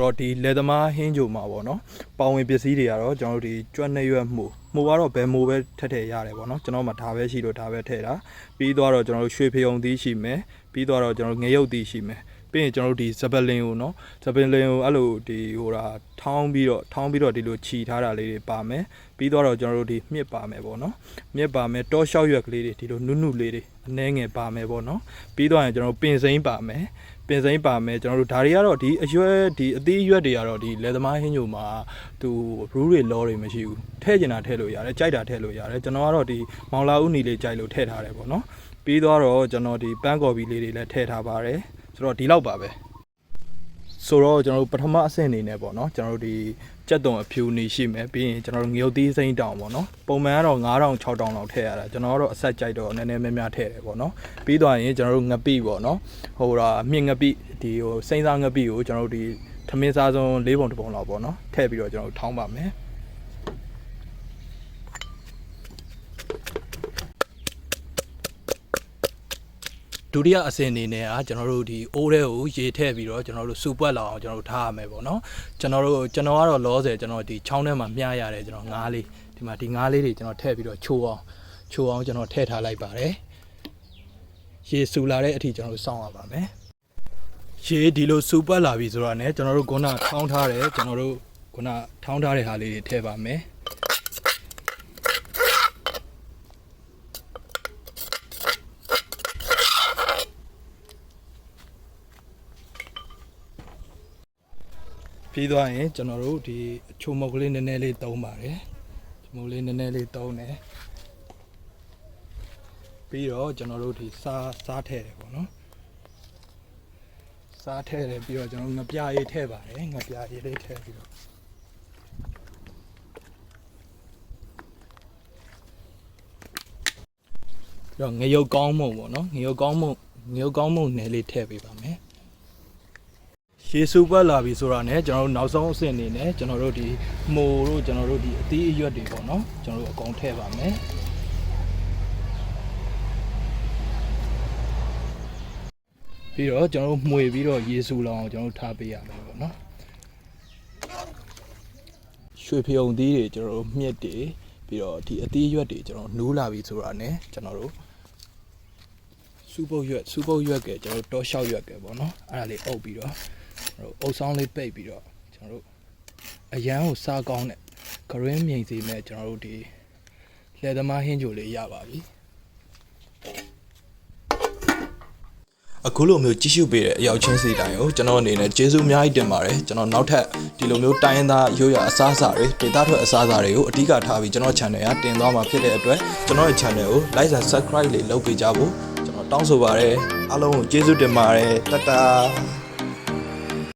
တော့ဒီလက်သမားဟင်းကြိုမှာပေါ့နော်ပါဝင်ပစ္စည်းတွေကတော့ကျွန်တော်တို့ဒီကြွက်နှစ်ရွက်မှုကတော့ဘယ်မိုးပဲထက်ရတယ်ပေါ့နော်ကျွန်တော်မှဒါပဲရှိလို့ဒါပဲထည့်တာပြီးတော့ကျွန်တော်တို့ရွှေဖယုံသီးရှိမယ်ပြီးတော့ကျွန်တော်ငရုတ်သီးရှိမယ်ပြီးရင်ကျွန်တော်တို့ဒီဇပလင်ကိုနော်ဇပလင်ကိုအဲ့လိုဒီဟိုတာထောင်းပြီးတော့ဒီလိုခြီထားတာလေးတွေပါမယ်ပြီးတော့ကျွန်တော်တို့ဒီမြစ်ပါမယ်ပေါ့နော်မြစ်ပါမယ်တောလျှောက်ရွက်ကလေးတွေဒီလိုနုနုလေးတွေအနှဲငယ်ပါမယ်ပေါ့နော်ပြီးတော့ကျွန်တော်တို့ပင်စိမ်းပါမယ်ကျွန်တော်တို့ဒါတွေကတော့ဒီအရွက်ဒီအသီးရွက်တွေကတော့ဒီလက်သမားဟင်းညိုမှာသူ rule တွေ law တွေမရှိဘူးထည့်ကျင်တာထည့်လို့ရတယ်ကြိုက်တာထည့်လို့ရတယ်ကျွန်တော်ကတော့ဒီမောင်လာဦးနီလေးကြိုက်လို့ထည့်ထားတယ်ပေါ့နော်ပြီးတော့ကျွန်တော်ဒီပန်းကော်ပီလေးတွေလည်းထည့်ထားပါတယ်ဆိုတော့ဒီလောက်ပါပဲဆိုတော့ကျွန်တော်တို့ပထမအဆင့်အနေနဲ့ပေါ့နော်ကျွန်တော်တို့ဒီကြက်သွန်အဖြူနေရှိမယ်ပြီးရင်ကျွန်တော်တို့ငရုတ်သီးစိမ့်တောင်ပေါ့နော်ပုံမှန်ကတော့9000 6000လောက်ထည့်ရတာကျွန်တော်ကတော့အဆက်ကြိုက်တော့နည်းနည်းများများထည့်တယ်ပေါ့နော်ပြီးတော့ရင်ကျွန်တော်တို့ငပိပေါ့နော်ဟိုတာမြင့်ငပိဒီဟိုစိမ့်စားငပိကိုကျွန်တော်တို့ဒီထမင်းစားစုံ4ပုံ1ပုံလောက်ပေါ့နော်ထည့်ပြီးတော့ကျွန်တော်တို့ထောင်းပါမယ်ဒုတိယအဆင့်အနေနဲ့ကျွန်တော်တို့ဒီအိုးထဲကိုရေထည့်ပြီးတော့ကျွန်တော်တို့စူပွက်လောက်အောင်ကျွန်တော်တို့ထားရမယ်ပေါ့နော်ကျွန်တော်ကတော့လောဆယ်ကျွန်တော်ဒီချောင်းထဲမှာမြားရတယ်ကျွန်တော်ငါးလေးဒီမှာဒီငါးလေးတွေကျွန်တော်ထည့်ပြီးတော့ချိုးအောင်ကျွန်တော်ထည့်ထားလိုက်ပါတယ်ရေစူလာတဲ့အထိကျွန်တော်တို့စောင့်ရပါမယ်ရေဒီလိုစူပွက်လာပြီဆိုတော့ねကျွန်တော်တို့ခုနထောင်းထားတယ်ကျွန်တော်တို့ခုနထောင်းထားတဲ့ဟာလေးတွေထည့်ပါမယ်ပြီးသွားရင်ကျွန်တော်တို့ဒီအချိုမုတ်ကလေးနည်းနည်းလေးသုံးပါတယ်ချိုမုတ်လေးနည်းနည်းလေးသုံးတယ်ပြီးတော့ကျွန်တော်တို့ဒီစားထည့်တယ်ပေါ့နော်စားထည့်တယ်ပြီးတော့ကျွန်တော်ငပြားရေးထည့်ပါတယ်ငပြားရေးလေးထည့်ပြီးတော့ငရုတ်ကောင်းမုံပေါ့နော်ငရုတ်ကောင်းမုံနယ်လေးထည့်ပေးပါမယ်ရေစူပွက်လာပြီဆိုတာနဲ့ကျွန်တော်တို့နောက်ဆုံးအဆင့်အနေနဲ့ကျွန်တော်တို့ဒီမိုးတို့ကျွန်တော်တို့ဒီအသီးအရွက်တွေပေါ့နော်ကျွန်တော်တို့အကုန်ထည့်ပါမယ်ပြီးတော့ကျွန်တော်တို့မှွေပြီးတော့ရေစူလောင်အောင်ကျွန်တော်တို့ထားပေးရမယ်ပေါ့နော်ရွှေဖယုံသီးတွေကျွန်တော်တို့မြက်တွေပြီးတော့ဒီအသီးအရွက်တွေကျွန်တော်နူးလာပြီဆိုတာနဲ့ကျွန်တော်တို့စူပုတ်ရွက်ကကျွန်တော်တို့တောလျှောက်ရွက်ကပေါ့နော်အဲ့ဒါလေးအုပ်ပြီးတော့အုပ်ဆောင်လေးပိတ်ပြီးတော့ကျွန်တော်တို့အရန်ကိုစားကောင်းတဲ့ဂရင်းမြိန်စီမဲ့ကျွန်တော်တို့ဒီလက်သမားဟင်းကြိုလေးရပါပြီအခုလိုမျိုးကြည့်ရှုပေးတဲ့အရောက်ချင်းစီတိုင်းကိုကျွန်တော်အနေနဲ့ကျေးဇူးအများကြီးတင်ပါတယ်ကျွန်တော်နောက်ထပ်ဒီလိုမျိုးတိုင်းရင်းသားရိုးရာအစားအစာတွေဒေသထွက်အစားအစာတွေကိုအဓိကထားပြီးကျွန်တော် channel ကတင်သွားမှာဖြစ်တဲ့အတွက်ကျွန်တော်ရဲ့ channel ကို like and subscribe လေးလုပ်ပေးကြဖို့ကျွန်တော်တောင်းဆိုပါတယ်အားလုံးကိုကျေးဇူးတင်ပါတယ်တတာ